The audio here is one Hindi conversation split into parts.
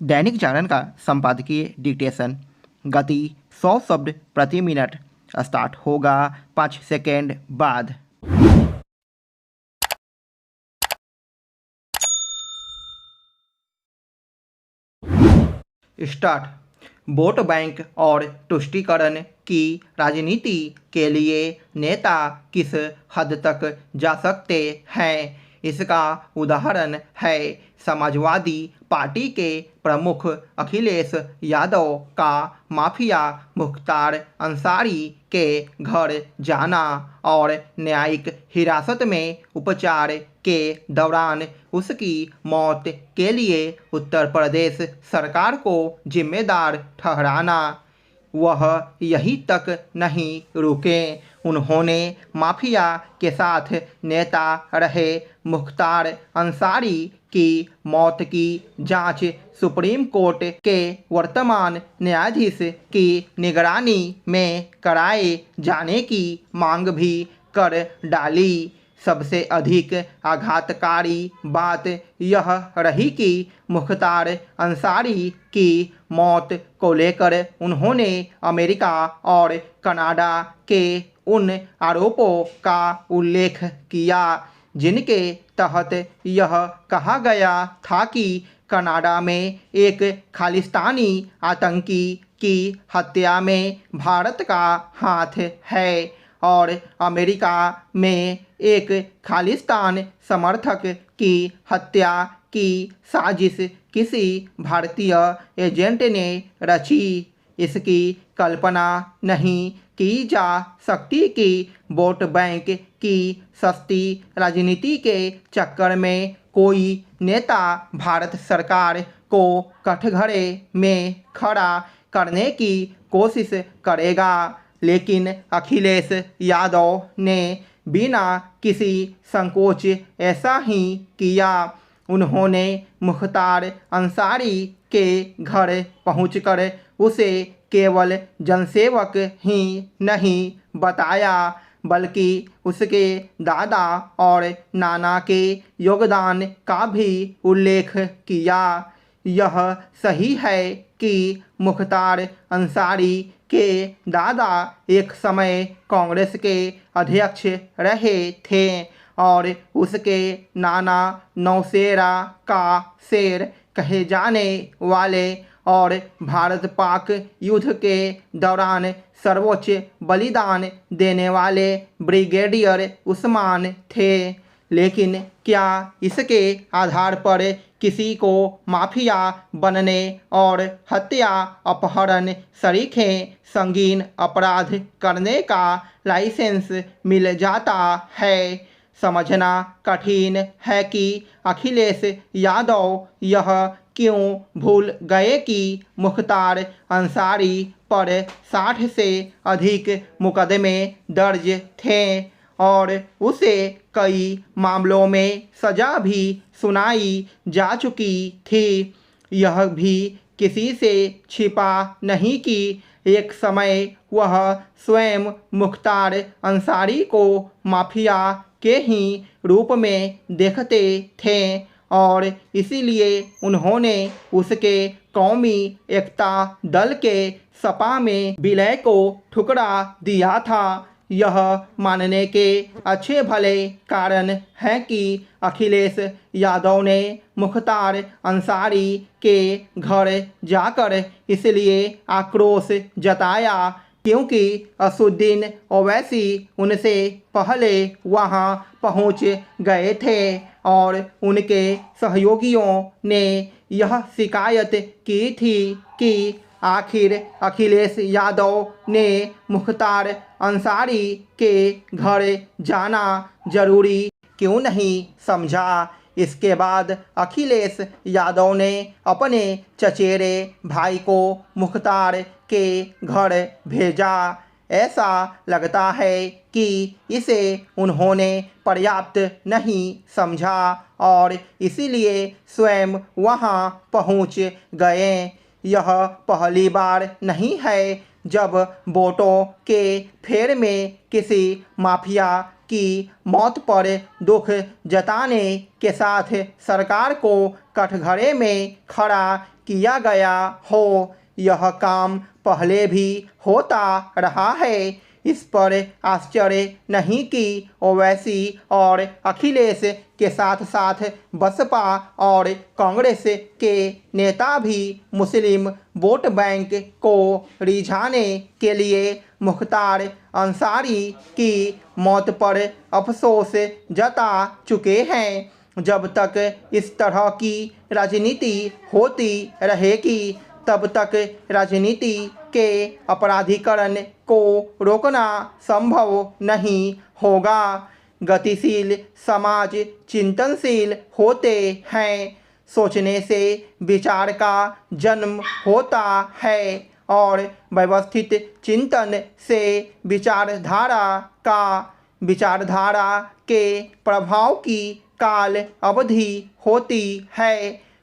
दैनिक जागरण का संपादकीय डिक्टेशन। गति 100 शब्द प्रति मिनट। स्टार्ट होगा 5 सेकेंड बाद। स्टार्ट। वोट बैंक और तुष्टीकरण की राजनीति के लिए नेता किस हद तक जा सकते हैं, इसका उदाहरण है समाजवादी पार्टी के प्रमुख अखिलेश यादव का माफिया मुख्तार अंसारी के घर जाना और न्यायिक हिरासत में उपचार के दौरान उसकी मौत के लिए उत्तर प्रदेश सरकार को जिम्मेदार ठहराना। वह यहीं तक नहीं रुके, उन्होंने माफिया के साथ नेता रहे मुख्तार अंसारी की मौत की जांच सुप्रीम कोर्ट के वर्तमान न्यायाधीश की निगरानी में कराए जाने की मांग भी कर डाली। सबसे अधिक आघातकारी बात यह रही कि मुख्तार अंसारी की मौत को लेकर उन्होंने अमेरिका और कनाडा के उन आरोपों का उल्लेख किया जिनके तहत यह कहा गया था कि कनाडा में एक खालिस्तानी आतंकी की हत्या में भारत का हाथ है और अमेरिका में एक खालिस्तान समर्थक की हत्या की साजिश किसी भारतीय एजेंट ने रची। इसकी कल्पना नहीं की जा सकती कि वोट बैंक की सस्ती राजनीति के चक्कर में कोई नेता भारत सरकार को कठघरे में खड़ा करने की कोशिश करेगा, लेकिन अखिलेश यादव ने बिना किसी संकोच ऐसा ही किया। उन्होंने मुख्तार अंसारी के घर पहुंचकर उसे केवल जनसेवक ही नहीं बताया, बल्कि उसके दादा और नाना के योगदान का भी उल्लेख किया। यह सही है कि मुख्तार अंसारी के दादा एक समय कांग्रेस के अध्यक्ष रहे थे और उसके नाना नौशेरा का शेर कहे जाने वाले और भारत पाक युद्ध के दौरान सर्वोच्च बलिदान देने वाले ब्रिगेडियर उस्मान थे। लेकिन क्या इसके आधार पर किसी को माफिया बनने और हत्या अपहरण सरीखे संगीन अपराध करने का लाइसेंस मिल जाता है? समझना कठिन है कि अखिलेश यादव यह क्यों भूल गए कि मुख्तार अंसारी पर 60 से अधिक मुकदमे दर्ज थे और उसे कई मामलों में सजा भी सुनाई जा चुकी थी। यह भी किसी से छिपा नहीं कि एक समय वह स्वयं मुख्तार अंसारी को माफिया के ही रूप में देखते थे और इसीलिए उन्होंने उसके कौमी एकता दल के सपा में विलय को ठुकरा दिया था। यह मानने के अच्छे भले कारण हैं कि अखिलेश यादव ने मुख्तार अंसारी के घर जाकर इसलिए आक्रोश जताया क्योंकि असुद्दीन ओवैसी उनसे पहले वहां पहुंच गए थे और उनके सहयोगियों ने यह शिकायत की थी कि आखिर अखिलेश यादव ने मुख्तार अंसारी के घर जाना जरूरी क्यों नहीं समझा। इसके बाद अखिलेश यादव ने अपने चचेरे भाई को मुख्तार के घर भेजा। ऐसा लगता है कि इसे उन्होंने पर्याप्त नहीं समझा और इसीलिए स्वयं वहां पहुंच गए। यह पहली बार नहीं है जब वोटों के फेर में किसी माफिया की मौत पर दुख जताने के साथ सरकार को कठघरे में खड़ा किया गया हो। यह काम पहले भी होता रहा है। इस पर आश्चर्य नहीं कि ओवैसी और अखिलेश के साथ साथ बसपा और कांग्रेस के नेता भी मुस्लिम वोट बैंक को रिझाने के लिए मुख्तार अंसारी की मौत पर अफसोस जता चुके हैं। जब तक इस तरह की राजनीति होती रहेगी तब तक राजनीति के अपराधीकरण को रोकना संभव नहीं होगा। गतिशील समाज चिंतनशील होते हैं। सोचने से विचार का जन्म होता है और व्यवस्थित चिंतन से विचारधारा के प्रभाव की काल अवधि होती है।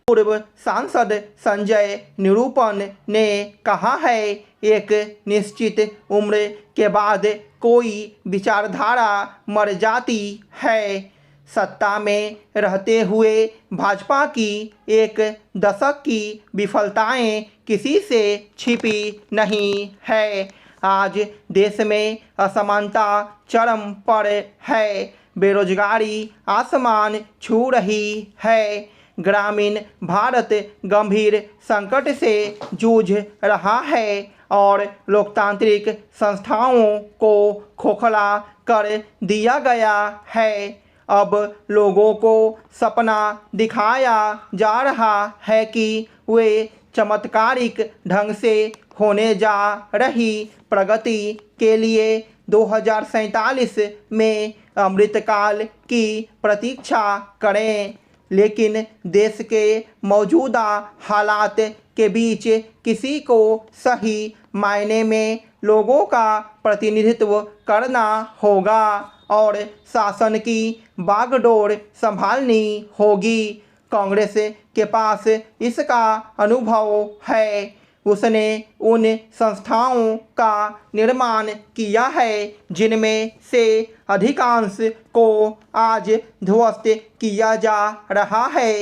पूर्व सांसद संजय निरूपण ने कहा है, एक निश्चित उम्र के बाद कोई विचारधारा मर जाती है। सत्ता में रहते हुए भाजपा की एक दशक की विफलताएं किसी से छिपी नहीं है। आज देश में असमानता चरम पर है। बेरोजगारी आसमान छू रही है। ग्रामीण भारत गंभीर संकट से जूझ रहा है और लोकतांत्रिक संस्थाओं को खोखला कर दिया गया है। अब लोगों को सपना दिखाया जा रहा है कि वे चमत्कारिक ढंग से होने जा रही प्रगति के लिए 2047 में अमृतकाल की प्रतीक्षा करें। लेकिन देश के मौजूदा हालात के बीच किसी को सही मायने में लोगों का प्रतिनिधित्व करना होगा और शासन की बागडोर संभालनी होगी। कांग्रेस के पास इसका अनुभव है। उसने उन संस्थाओं का निर्माण किया है जिनमें से अधिकांश को आज ध्वस्त किया जा रहा है।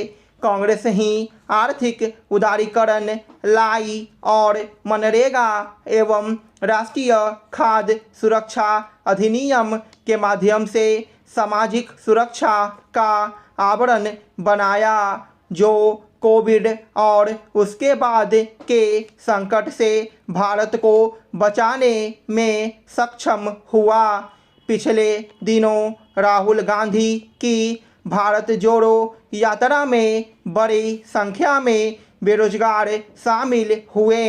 कांग्रेस ही आर्थिक उदारीकरण लाई और मनरेगा एवं राष्ट्रीय खाद्य सुरक्षा अधिनियम के माध्यम से सामाजिक सुरक्षा का आवरण बनाया, जो कोविड और उसके बाद के संकट से भारत को बचाने में सक्षम हुआ। पिछले दिनों राहुल गांधी की भारत जोड़ो यात्रा में बड़ी संख्या में बेरोजगार शामिल हुए।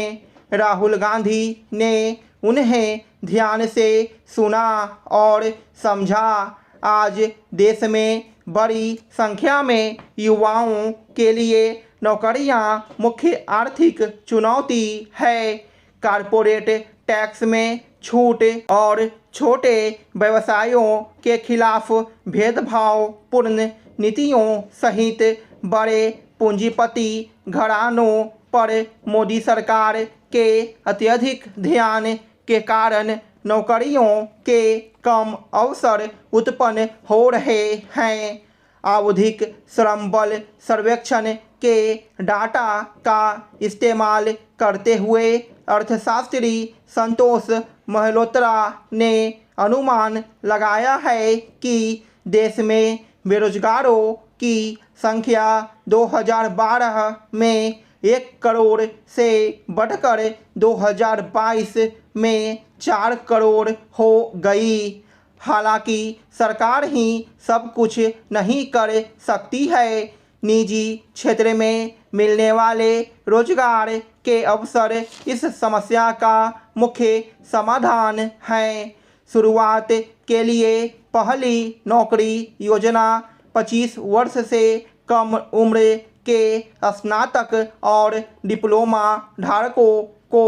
राहुल गांधी ने उन्हें ध्यान से सुना और समझा। आज देश में बड़ी संख्या में युवाओं के लिए नौकरियां मुख्य आर्थिक चुनौती है। कारपोरेट टैक्स में छूट और छोटे व्यवसायों के खिलाफ भेदभावपूर्ण नीतियों सहित बड़े पूंजीपति घरानों पर मोदी सरकार के अत्यधिक ध्यान के कारण नौकरियों के कम अवसर उत्पन्न हो रहे हैं। आवधिक श्रम बल सर्वेक्षण के डाटा का इस्तेमाल करते हुए अर्थशास्त्री संतोष महलोत्रा ने अनुमान लगाया है कि देश में बेरोजगारों की संख्या 2012 में 1 करोड़ से बढ़कर 2022 में 4 करोड़ हो गई। हालांकि सरकार ही सब कुछ नहीं कर सकती है। निजी क्षेत्र में मिलने वाले रोजगार के अवसर इस समस्या का मुख्य समाधान हैं। शुरुआत के लिए पहली नौकरी योजना 25 वर्ष से कम उम्र के स्नातक और डिप्लोमा धारकों को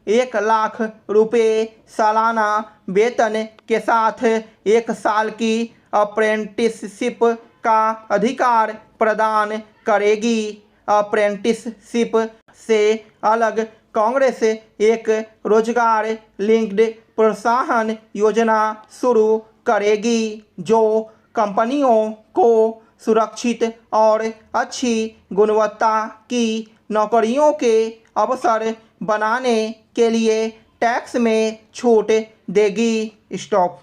1 लाख रुपए सालाना वेतन के साथ 1 साल की अप्रेंटिसशिप का अधिकार प्रदान करेगी। अप्रेंटिसशिप से अलग कांग्रेस एक रोजगार लिंक्ड प्रोत्साहन योजना शुरू करेगी, जो कंपनियों को सुरक्षित और अच्छी गुणवत्ता की नौकरियों के अवसर बनाने के लिए टैक्स में छूट देगी। स्टॉप।